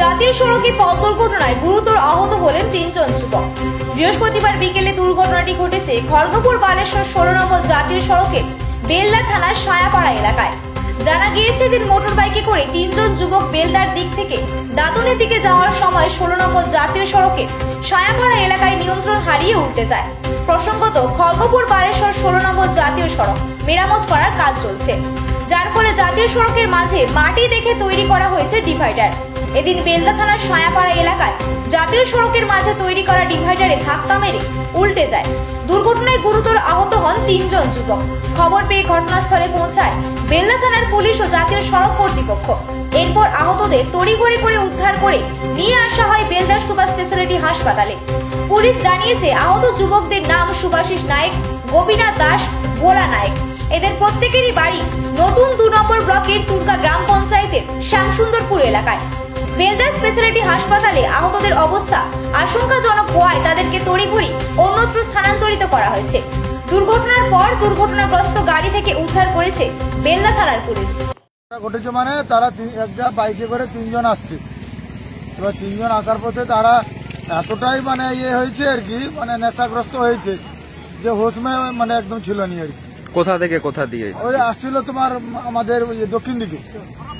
জাতীয় সড়কে পথ দুর্ঘটনায় গুরুতর আহত হলেন 3 জন যুবক। বৃহস্পতিবার বিকেলে দুর্ঘটনাটি ঘটেছে খড়গপুর বালেশ্বর 16 নম্বর জাতীয় সড়কের বেলদা থানার সায়াপাড়া এলাকায়। জানা গিয়েছে, দিন মোটর বাইকে করে 3 জন যুবক বেলদার দিক থেকে দাঁতনের দিকে যাওয়ার সময় 16 নম্বর জাতীয় সড়কের সায়াপাড়া এলাকায় নিয়ন্ত্রণ হারিয়ে উল্টে যায়। প্রসঙ্গত, খড়গপুর বালেশ্বর 16 নম্বর জাতীয় সড়ক মেরামত করার কাজ চলছে, যার ফলে জাতীয় সড়কের মাঝে মাটি দেখে তৈরি করা হয়েছে ডিভাইডার। এদিন বেলদা থানার সায়াপাড়া এলাকায় জাতীয় সড়কের মাঝে তৈরি করা ডিভাইডারে ধাক্কা মেরে উল্টে যায়। দুর্ঘটনায় গুরুতর আহত হন 3 জন যুবক। খবর পেয়ে ঘটনাস্থলে পৌঁছায় বেলদা থানার পুলিশ ও জাতীয় সড়ক কর্তৃপক্ষ। এরপর আহতদের তড়িঘড়ি করে উদ্ধার করে নিয়ে আসা হয় বেলদার সুপার স্পেশালিটি হাসপাতালে। পুলিশ জানিয়েছে, আহত যুবকদের নাম সুভাষিস নায়েক, গোপীনাথ দাস, ভোলা নায়েক। এদের প্রত্যেকেরই বাড়ি নতুন 2 নম্বর ব্লকের তুর্কা গ্রাম পঞ্চায়েতের শ্যামসুন্দরপুর এলাকায়। বেলদা স্পেশালিটি হাসপাতালে আহতদের অবস্থা আশঙ্কাজনক হওয়ায় তাদেরকে তড়িঘড়ি অন্যত্র স্থানান্তরিত করা হয়েছে। দুর্ঘটনার পর দুর্ঘটনাগ্রস্ত গাড়ি থেকে উদ্ধার করেছে বেলদা থানার পুলিশ। ঘটেছে মানে তারা একটা বাইকে করে 3 জন আসছে। এবার 3 জন আসার পথে তারা এতটাই মানে হয়েছে আর কি, মানে নেশাগ্রস্ত হয়েছে যে হোশমে মানে একদম ছিল নি আর কি। কোথা থেকে কোথা দিয়ে ওই আসছিল তোমার আমাদের দক্ষিণ দিকে,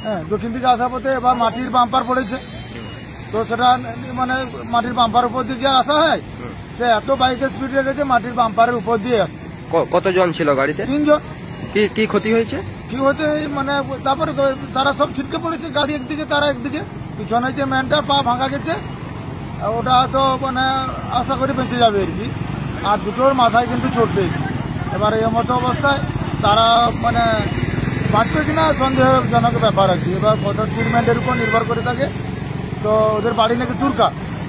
হ্যাঁ দক্ষিণ দিকে আসার পথে এবার মাটির বাম্পার পড়েছে, তো সেটা মানে মাটির বাম্পার উপর দিয়ে যে আসা হয়, সে এত বাইকের স্পিড রেখেছে মাটির বাম্পারের উপর দিয়ে আসছে। কতজন ছিল গাড়িতে? 3 জন। কি ক্ষতি হয়েছে? কি হতে মানে তারপরে তারা সব ছিটকে পড়েছে, গাড়ি একদিকে তারা একদিকে, পিছনে যে ম্যানটার পা ভাঙা গেছে ওটা তো মানে আশা করি বেঁচে যাবে আর কি, আর দুটোর মাথায় কিন্তু চোট পেয়েছে। এবার এই মতো অবস্থায় তারা মানে বাঁচবে কিনা সন্দেহজনক ব্যাপার আর কি। এবার কত ট্রিটমেন্টের উপর নির্ভর করে থাকে। তো ওদের বাড়ি নাকি তুর্কা,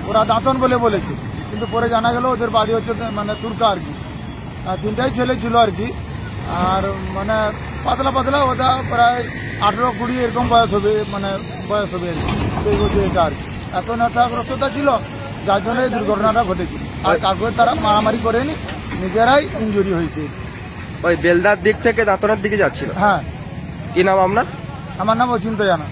ওরা দাঁতন বলে বলেছে, কিন্তু পরে জানা গেল ওদের বাড়ি হচ্ছে মানে তুর্কা আর কি। 3টাই ছেলে ছিল আর কি, আর মানে পাতলা পাতলা ওটা প্রায় 18-20 এরকম বয়স হবে, মানে বয়স হবে আর কি, সেই বছর এটা আর কি। এত নেশাগ্রস্ততা ছিল যার জন্য এই দুর্ঘটনাটা ঘটেছে। আর কাউকে তারা মারামারি করেনি, নিজেরাই ইনজুরি হয়েছে। ওই বেলদার দিক থেকে দাঁতনের দিকে যাচ্ছিল? হ্যাঁ। কি নাম আপনার? আমার নাম অচিন্ত জানা।